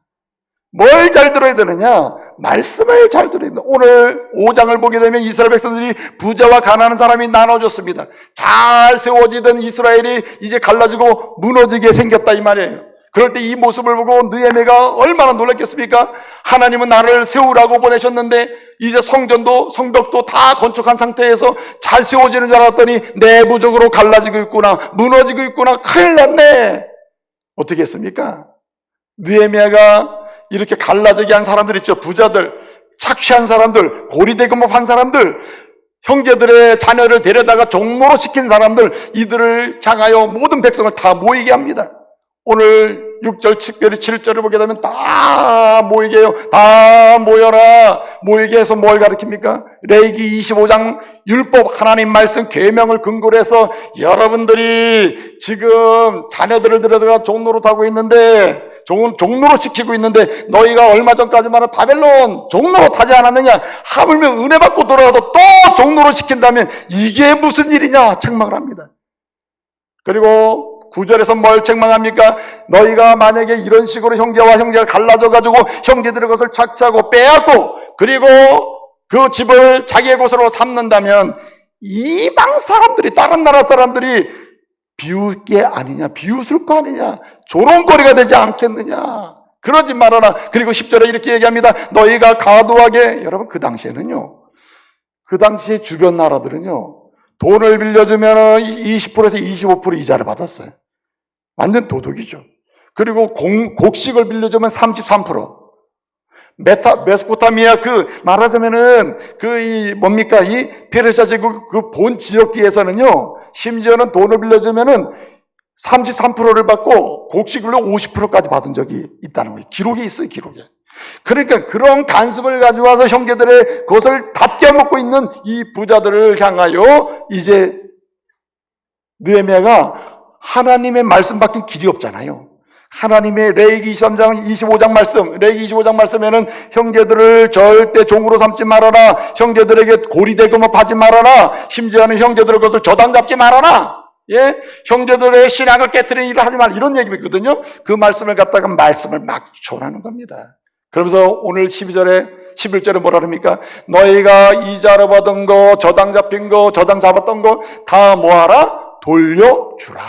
뭘 잘 들어야 되느냐? 말씀을 잘 들어야 된다. 오늘 5장을 보게 되면 이스라엘 백성들이 부자와 가난한 사람이 나눠졌습니다. 잘 세워지던 이스라엘이 이제 갈라지고 무너지게 생겼다 이 말이에요. 그럴 때 이 모습을 보고 느헤미야가 얼마나 놀랐겠습니까? 하나님은 나를 세우라고 보내셨는데 이제 성전도 성벽도 다 건축한 상태에서 잘 세워지는 줄 알았더니 내부적으로 갈라지고 있구나, 무너지고 있구나, 큰일 났네. 어떻게 했습니까? 느헤미야가 이렇게 갈라지게 한 사람들 있죠. 부자들, 착취한 사람들, 고리대금업한 사람들, 형제들의 자녀를 데려다가 종로로 시킨 사람들, 이들을 향하여 모든 백성을 다 모이게 합니다. 오늘 6절, 특별히 7절을 보게 되면 다 모이게 해요. 다 모여라. 모이게 해서 뭘 가르칩니까? 레위기 25장 율법, 하나님 말씀, 계명을 근거로 해서 여러분들이 지금 자녀들을 데려다가 종로로 타고 있는데, 종로로 시키고 있는데 너희가 얼마 전까지만 바벨론 종로로 타지 않았느냐? 하물며 은혜 받고 돌아가도 또 종로로 시킨다면 이게 무슨 일이냐? 책망을 합니다. 그리고 9절에서 뭘 책망합니까? 너희가 만약에 이런 식으로 형제와 형제가 갈라져가지고 형제들의 것을 착취하고 빼앗고 그리고 그 집을 자기의 곳으로 삼는다면 이방 사람들이, 다른 나라 사람들이 비웃을 게 아니냐, 비웃을 거 아니냐, 조롱거리가 되지 않겠느냐. 그러지 말아라. 그리고 10절에 이렇게 얘기합니다. 너희가 과도하게, 여러분 그 당시에는요, 그 당시에 주변 나라들은요, 돈을 빌려주면 20%에서 25% 이자를 받았어요. 완전 도둑이죠. 그리고 곡식을 빌려주면 33%. 메소포타미아 말하자면은 뭡니까? 이 페르시아 제국 그 본 지역기에서는요, 심지어는 돈을 빌려주면은 33%를 받고 곡식으로 50%까지 받은 적이 있다는 거예요. 기록이 있어요, 기록에. 그러니까 그런 간섭을 가지고 와서 형제들의 것을 다 떼어먹고 있는 이 부자들을 향하여 이제 느헤미야가 하나님의 말씀 밖엔 길이 없잖아요. 하나님의 레위기 23장 25장 말씀, 레위기 25장 말씀에는 형제들을 절대 종으로 삼지 말아라, 형제들에게 고리대금업하지 말아라, 심지어는 형제들의 것을 저당 잡지 말아라, 예, 형제들의 신앙을 깨트리는 일을 하지 말아라, 이런 얘기가 있거든요. 그 말씀을 갖다가 말씀을 막 전하는 겁니다. 그러면서 오늘 12절에 11절에 뭐라 그럽니까? 너희가 이자로 받은 거, 저당 잡힌 거, 저당 잡았던 거 다 뭐하라? 돌려주라.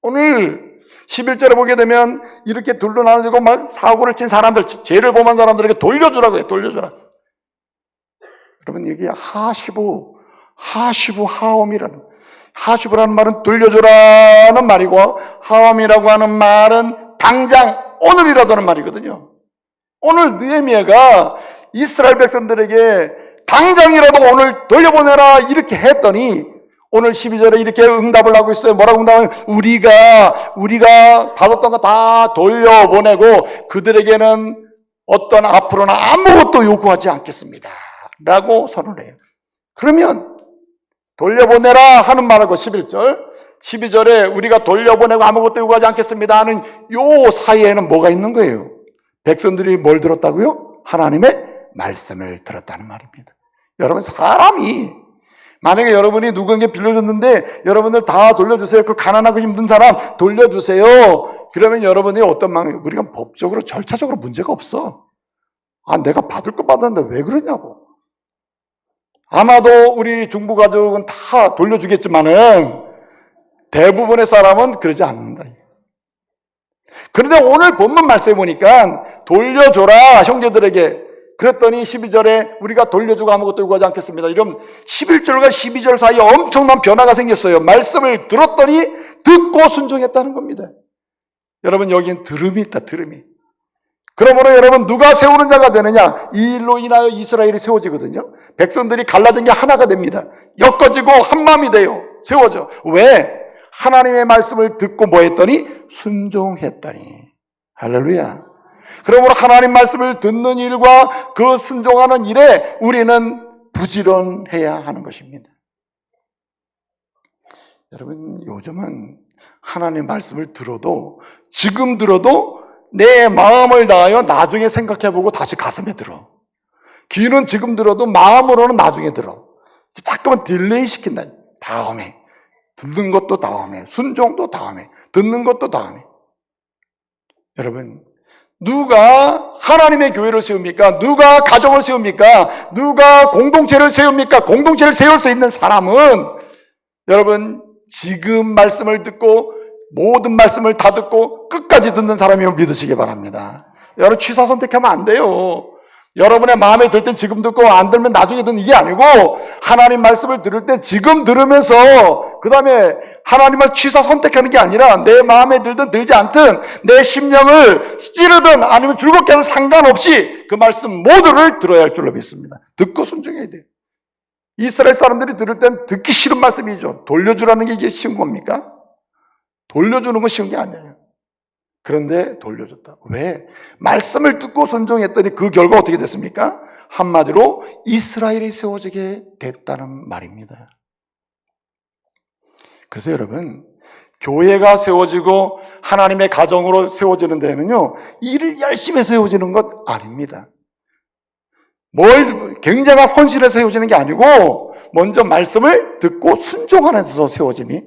오늘 11절에 보게 되면 이렇게 둘로 나눠지고 막 사고를 친 사람들, 죄를 범한 사람들에게 돌려주라고 해요. 돌려주라. 여러분, 이게 하시부라는 말은 돌려주라는 말이고, 하옴이라고 하는 말은 당장 오늘이라도 하는 말이거든요. 오늘 느헤미야가 이스라엘 백성들에게 당장이라도 오늘 돌려보내라 이렇게 했더니 오늘 12절에 이렇게 응답을 하고 있어요. 뭐라고 응답을? 우리가 받았던 거 다 돌려보내고 그들에게는 어떤 앞으로는 아무것도 요구하지 않겠습니다 라고 선언을 해요. 그러면 돌려보내라 하는 말하고 11절, 12절에 우리가 돌려보내고 아무것도 요구하지 않겠습니다 하는 요 사이에는 뭐가 있는 거예요? 백성들이 뭘 들었다고요? 하나님의 말씀을 들었다는 말입니다. 여러분, 사람이 만약에 여러분이 누구에게 빌려줬는데 여러분들 다 돌려주세요. 그 가난하고 힘든 사람 돌려주세요. 그러면 여러분이 어떤 마음이에요? 우리가 법적으로 절차적으로 문제가 없어. 내가 받을 거 받았는데 왜 그러냐고. 아마도 우리 중부 가족은 다 돌려주겠지만은 대부분의 사람은 그러지 않는다. 그런데 오늘 본문 말씀해 보니까 돌려줘라 형제들에게. 그랬더니 12절에 우리가 돌려주고 아무것도 요구하지 않겠습니다. 이런 11절과 12절 사이에 엄청난 변화가 생겼어요. 말씀을 들었더니 듣고 순종했다는 겁니다. 여러분, 여기엔 들음이 있다, 들음이. 그러므로 여러분, 누가 세우는 자가 되느냐? 이 일로 인하여 이스라엘이 세워지거든요. 백성들이 갈라진 게 하나가 됩니다. 엮어지고 한 마음이 돼요. 세워져. 왜? 하나님의 말씀을 듣고 뭐 했더니? 순종했더니. 할렐루야. 그러므로 하나님 말씀을 듣는 일과 그 순종하는 일에 우리는 부지런해야 하는 것입니다. 여러분, 요즘은 하나님 말씀을 들어도, 지금 들어도 내 마음을 다하여 나중에 생각해보고 다시 가슴에 들어. 귀는 지금 들어도 마음으로는 나중에 들어. 자꾸만 딜레이 시킨다. 다음에. 듣는 것도 다음에. 순종도 다음에. 듣는 것도 다음에. 여러분, 누가 하나님의 교회를 세웁니까? 누가 가정을 세웁니까? 누가 공동체를 세웁니까? 공동체를 세울 수 있는 사람은 여러분, 지금 말씀을 듣고 모든 말씀을 다 듣고 끝까지 듣는 사람이면 믿으시기 바랍니다. 여러분, 취사 선택하면 안 돼요. 여러분의 마음에 들 땐 지금 듣고 안 들면 나중에 듣는 이게 아니고, 하나님 말씀을 들을 때 지금 들으면서 그 다음에 하나님을 취사 선택하는 게 아니라 내 마음에 들든 들지 않든 내 심령을 찌르든 아니면 즐겁게 하든 상관없이 그 말씀 모두를 들어야 할 줄로 믿습니다. 듣고 순종해야 돼요. 이스라엘 사람들이 들을 땐 듣기 싫은 말씀이죠. 돌려주라는 게 이게 쉬운 겁니까? 돌려주는 건 쉬운 게 아니에요. 그런데 돌려줬다. 왜? 말씀을 듣고 순종했더니 그 결과 어떻게 됐습니까? 한마디로 이스라엘이 세워지게 됐다는 말입니다. 그래서 여러분, 교회가 세워지고 하나님의 가정으로 세워지는 데는요, 일을 열심히 해서 세워지는 것 아닙니다. 뭘 굉장한 헌신해서 세워지는 게 아니고 먼저 말씀을 듣고 순종하면서 세워짐이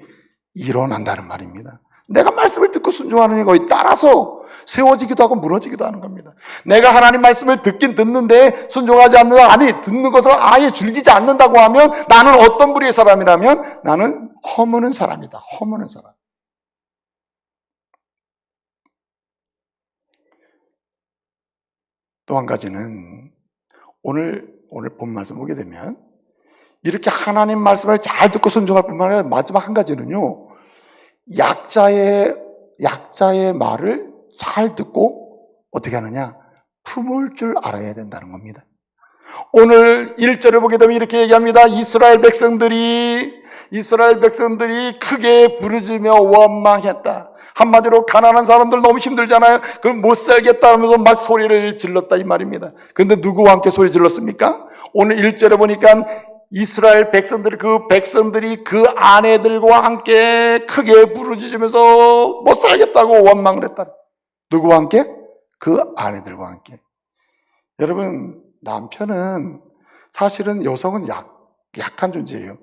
일어난다는 말입니다. 내가 말씀을 듣고 순종하는 거에 따라서 세워지기도 하고 무너지기도 하는 겁니다. 내가 하나님 말씀을 듣긴 듣는데 순종하지 않는다, 아니 듣는 것을 아예 즐기지 않는다고 하면 나는 어떤 부류의 사람이라면 나는 허무는 사람이다. 허무는 사람. 또 한 가지는 오늘 본 말씀 보게 되면 이렇게 하나님 말씀을 잘 듣고 순종할 뿐만 아니라 마지막 한 가지는요, 약자의 말을 잘 듣고 어떻게 하느냐? 품을 줄 알아야 된다는 겁니다. 오늘 1절을 보게 되면 이렇게 얘기합니다. 이스라엘 백성들이 크게 부르짖으며 원망했다. 한마디로 가난한 사람들 너무 힘들잖아요. 그럼 못 살겠다 하면서 막 소리를 질렀다 이 말입니다. 그런데 누구와 함께 소리 질렀습니까? 오늘 1절에 보니까 이스라엘 백성들이 그 아내들과 함께 크게 부르짖으면서 못 살겠다고 원망을 했다. 누구와 함께? 그 아내들과 함께. 여러분, 남편은 사실은 여성은 약한 존재예요.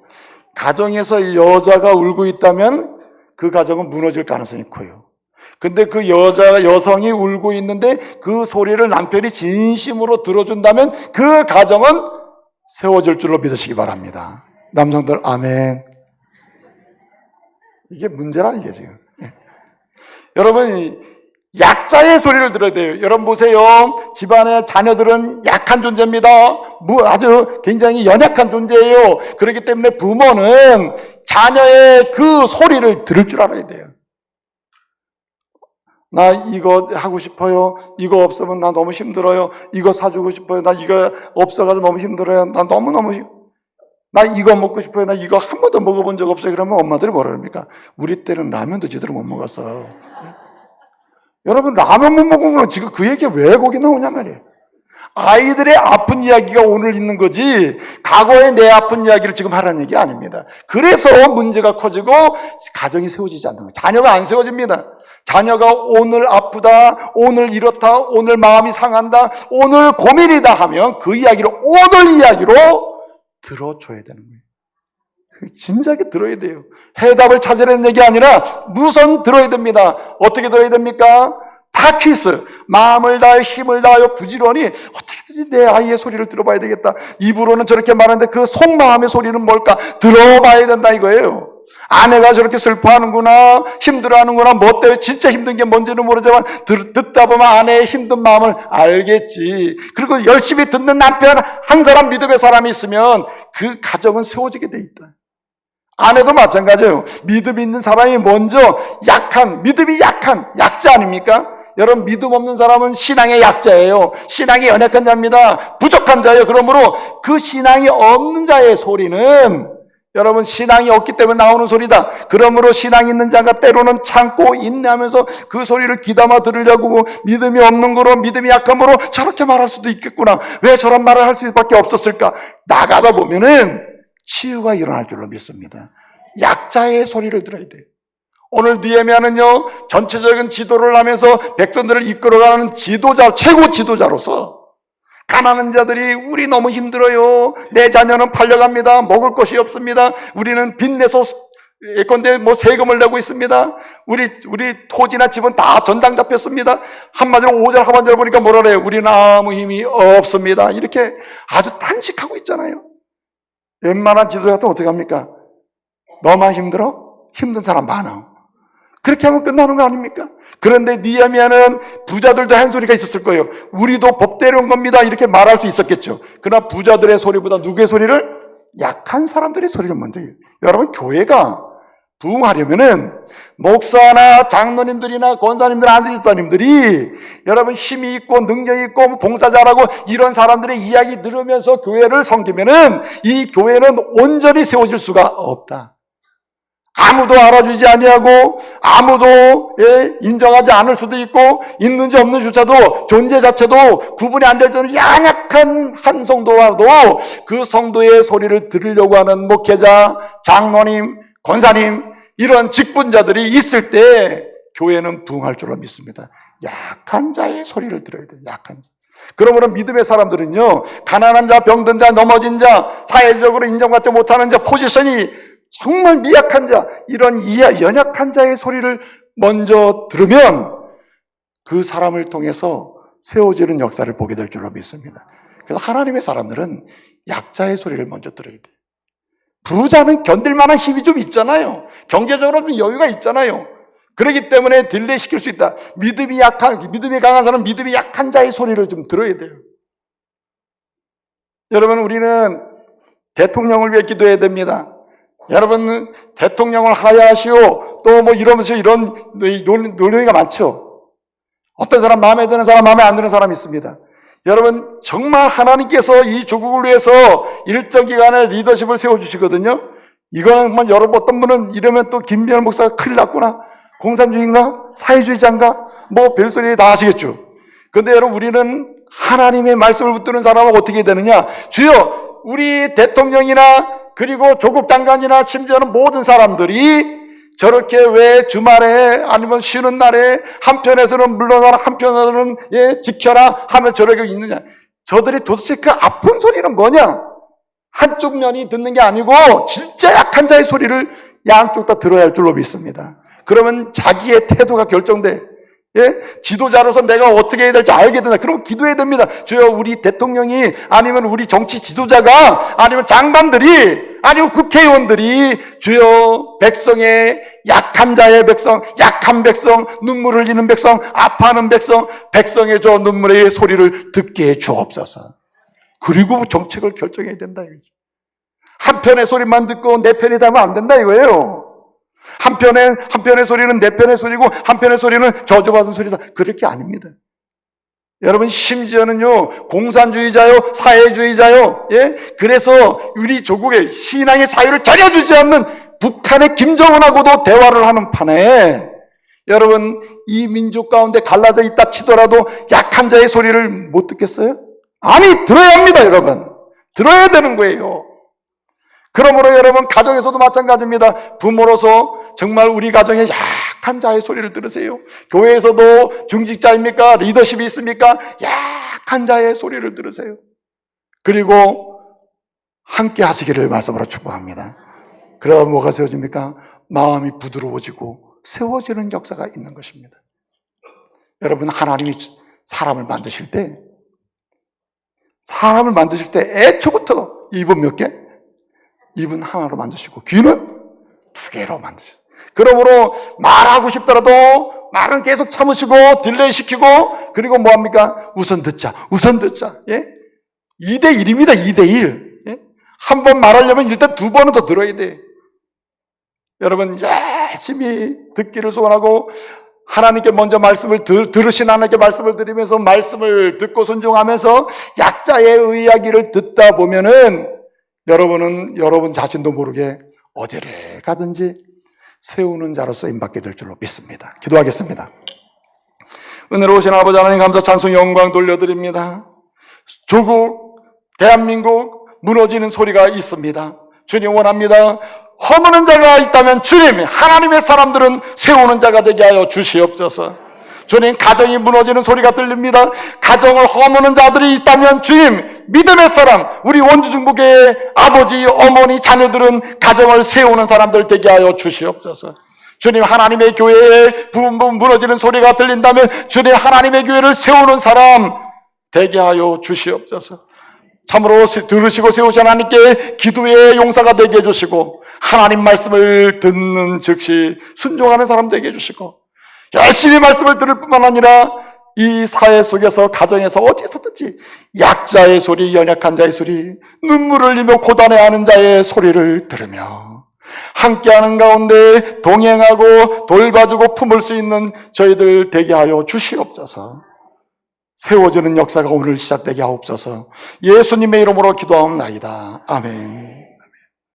가정에서 여자가 울고 있다면 그 가정은 무너질 가능성이 커요. 근데 그 여성이 울고 있는데 그 소리를 남편이 진심으로 들어준다면 그 가정은 세워질 줄로 믿으시기 바랍니다. 남성들 아멘. 이게 문제라 이게 지금. 여러분, 약자의 소리를 들어야 돼요. 여러분 보세요. 집안의 자녀들은 약한 존재입니다. 아주 굉장히 연약한 존재예요. 그렇기 때문에 부모는 자녀의 그 소리를 들을 줄 알아야 돼요. 나 이거 하고 싶어요. 이거 없으면 나 너무 힘들어요. 이거 사주고 싶어요. 나 이거 없어가지고 너무 힘들어요. 나 이거 먹고 싶어요. 나 이거 한 번도 먹어본 적 없어요. 그러면 엄마들이 뭐라 그럽니까? 우리 때는 라면도 제대로 못 먹었어. 여러분, 라면 못 먹은 건 지금 그 얘기가 왜 거기 나오냐 말이에요. 아이들의 아픈 이야기가 오늘 있는 거지 과거의 내 아픈 이야기를 지금 하라는 얘기 아닙니다. 그래서 문제가 커지고 가정이 세워지지 않는 거예요. 자녀가 안 세워집니다. 자녀가 오늘 아프다, 오늘 이렇다, 오늘 마음이 상한다, 오늘 고민이다 하면 그 이야기를 오늘 이야기로 들어줘야 되는 거예요. 진작에 들어야 돼요. 해답을 찾으려는 얘기 아니라 우선 들어야 됩니다. 어떻게 들어야 됩니까? 다키스, 마음을 다해 힘을 다하여 부지런히 어떻게든지 내 아이의 소리를 들어봐야 되겠다. 입으로는 저렇게 말하는데 그 속마음의 소리는 뭘까? 들어봐야 된다 이거예요. 아내가 저렇게 슬퍼하는구나, 힘들어하는구나, 뭐 때문에 진짜 힘든 게 뭔지는 모르지만 듣다 보면 아내의 힘든 마음을 알겠지. 그리고 열심히 듣는 남편 한 사람, 믿음의 사람이 있으면 그 가정은 세워지게 돼 있다. 아내도 마찬가지예요. 믿음 있는 사람이 먼저 믿음이 약한 약자 아닙니까? 여러분, 믿음 없는 사람은 신앙의 약자예요. 신앙이 연약한 자입니다. 부족한 자예요. 그러므로 그 신앙이 없는 자의 소리는, 여러분, 신앙이 없기 때문에 나오는 소리다. 그러므로 신앙 있는 자가 때로는 참고 인내하면서 그 소리를 귀담아 들으려고, 믿음이 없는 거로, 믿음이 약함으로 저렇게 말할 수도 있겠구나, 왜 저런 말을 할 수밖에 없었을까, 나가다 보면은 치유가 일어날 줄로 믿습니다. 약자의 소리를 들어야 돼요. 오늘 느헤미야는요, 전체적인 지도를 하면서 백성들을 이끌어가는 지도자, 최고 지도자로서 가난한 자들이 우리 너무 힘들어요, 내 자녀는 팔려갑니다, 먹을 것이 없습니다, 우리는 빚내서 예컨대 뭐 세금을 내고 있습니다, 우리 토지나 집은 다 전당 잡혔습니다, 한마디로 5절 하반절 보니까 뭐라 그래요? 우리는 아무 힘이 없습니다. 이렇게 아주 탄식하고 있잖아요. 웬만한 지도자도 어떻게 합니까? 너만 힘들어? 힘든 사람 많아. 그렇게 하면 끝나는 거 아닙니까? 그런데 느헤미야는 부자들도 한 소리가 있었을 거예요. 우리도 법대로 온 겁니다, 이렇게 말할 수 있었겠죠. 그러나 부자들의 소리보다 누구의 소리를? 약한 사람들의 소리를 먼저 해요. 여러분, 교회가 부흥하려면은 목사나 장로님들이나 권사님들, 안수집사님들이 여러분 힘이 있고 능력이 있고 봉사 잘하고 이런 사람들의 이야기 들으면서 교회를 섬기면은 이 교회는 온전히 세워질 수가 없다. 아무도 알아주지 아니하고 아무도 인정하지 않을 수도 있고, 있는지 없는지조차도 존재 자체도 구분이 안 될 때는 연약한 한 성도와도 그 성도의 소리를 들으려고 하는 목회자, 장로님, 권사님, 이런 직분자들이 있을 때 교회는 부흥할 줄로 믿습니다. 약한 자의 소리를 들어야 돼요. 약한 자. 그러므로 믿음의 사람들은요, 가난한 자, 병든 자, 넘어진 자, 사회적으로 인정받지 못하는 자, 포지션이 정말 미약한 자, 이런 연약한 자의 소리를 먼저 들으면 그 사람을 통해서 세워지는 역사를 보게 될 줄로 믿습니다. 그래서 하나님의 사람들은 약자의 소리를 먼저 들어야 돼요. 부자는 견딜 만한 힘이 좀 있잖아요. 경제적으로 좀 여유가 있잖아요. 그렇기 때문에 딜레이 시킬 수 있다. 믿음이 강한 사람은 믿음이 약한 자의 소리를 좀 들어야 돼요. 여러분, 우리는 대통령을 위해 기도해야 됩니다. 여러분, 대통령을 하야하시오, 또 뭐 이러면서 이런 논의가 많죠. 어떤 사람 마음에 드는 사람, 마음에 안 드는 사람이 있습니다. 여러분, 정말 하나님께서 이 조국을 위해서 일정 기간의 리더십을 세워주시거든요. 이거는 여러분, 어떤 분은 이러면 또 김병현 목사가 큰일 났구나, 공산주의인가, 사회주의자인가, 뭐 별소리 다 하시겠죠. 그런데 여러분, 우리는 하나님의 말씀을 붙드는 사람은 어떻게 해야 되느냐? 주여, 우리 대통령이나 그리고 조국 장관이나 심지어는 모든 사람들이 저렇게 왜 주말에 아니면 쉬는 날에 한편에서는 물러나라, 한편에서는 지켜라 하면 저렇게 있느냐? 저들이 도대체 그 아픈 소리는 뭐냐? 한쪽 면이 듣는 게 아니고 진짜 약한 자의 소리를 양쪽 다 들어야 할 줄로 믿습니다. 그러면 자기의 태도가 결정돼. 지도자로서 내가 어떻게 해야 될지 알게 된다. 그럼 기도해야 됩니다. 주여, 우리 대통령이, 아니면 우리 정치 지도자가, 아니면 장관들이, 아니면 국회의원들이 주여, 백성의 약한 자의 백성, 약한 백성, 눈물 흘리는 백성, 아파하는 백성, 백성의 저 눈물의 소리를 듣게 해 주옵소서. 그리고 정책을 결정해야 된다. 한편의 소리만 듣고 내 편이 되면 안 된다 이거예요. 한편의 소리는 내 편의 소리고 한편의 소리는 저주받은 소리다. 그렇게 아닙니다. 여러분, 심지어는요, 공산주의자요, 사회주의자요, 그래서 우리 조국의 신앙의 자유를 전혀 주지 않는 북한의 김정은하고도 대화를 하는 판에, 여러분, 이 민족 가운데 갈라져 있다 치더라도 약한 자의 소리를 못 듣겠어요? 아니, 들어야 합니다, 여러분. 들어야 되는 거예요. 그러므로 여러분, 가정에서도 마찬가지입니다. 부모로서 정말 우리 가정의 약한 자의 소리를 들으세요. 교회에서도 중직자입니까? 리더십이 있습니까? 약한 자의 소리를 들으세요. 그리고 함께 하시기를 말씀으로 축복합니다. 그러다 뭐가 세워집니까? 마음이 부드러워지고 세워지는 역사가 있는 것입니다. 여러분, 하나님이 사람을 만드실 때 애초부터 입은 몇 개? 입은 하나로 만드시고 귀는 두 개로 만드셨어요. 그러므로 말하고 싶더라도 말은 계속 참으시고 딜레이 시키고, 그리고 뭐합니까? 우선 듣자. 예? 2대1입니다. 2대1. 예? 한 번 말하려면 일단 두 번은 더 들어야 돼. 여러분 열심히 듣기를 소원하고, 하나님께 먼저 말씀을 들으신 하나님께 말씀을 드리면서 말씀을 듣고 순종하면서 약자의 이야기를 듣다 보면은 여러분은 여러분 자신도 모르게 어디를 가든지 세우는 자로 쓰임받게 될 줄로 믿습니다. 기도하겠습니다. 은혜로우신 아버지 하나님, 감사 찬송 영광 돌려드립니다. 조국 대한민국 무너지는 소리가 있습니다. 주님 원합니다. 허무는 자가 있다면 주님, 하나님의 사람들은 세우는 자가 되게 하여 주시옵소서. 주님, 가정이 무너지는 소리가 들립니다. 가정을 허무는 자들이 있다면 주님, 믿음의 사람, 우리 원주중복의 아버지, 어머니, 자녀들은 가정을 세우는 사람들 되게 하여 주시옵소서. 주님, 하나님의 교회에 부분 무너지는 소리가 들린다면 주님, 하나님의 교회를 세우는 사람 되게 하여 주시옵소서. 참으로 들으시고 세우신 하나님께 기도의 용사가 되게 해주시고, 하나님 말씀을 듣는 즉시 순종하는 사람 되게 해주시고, 열심히 말씀을 들을 뿐만 아니라 이 사회 속에서, 가정에서 어디서든지 약자의 소리, 연약한 자의 소리, 눈물을 흘리며 고단해하는 자의 소리를 들으며 함께하는 가운데 동행하고 돌봐주고 품을 수 있는 저희들 되게 하여 주시옵소서. 세워지는 역사가 오늘 시작되게 하옵소서. 예수님의 이름으로 기도하옵나이다. 아멘.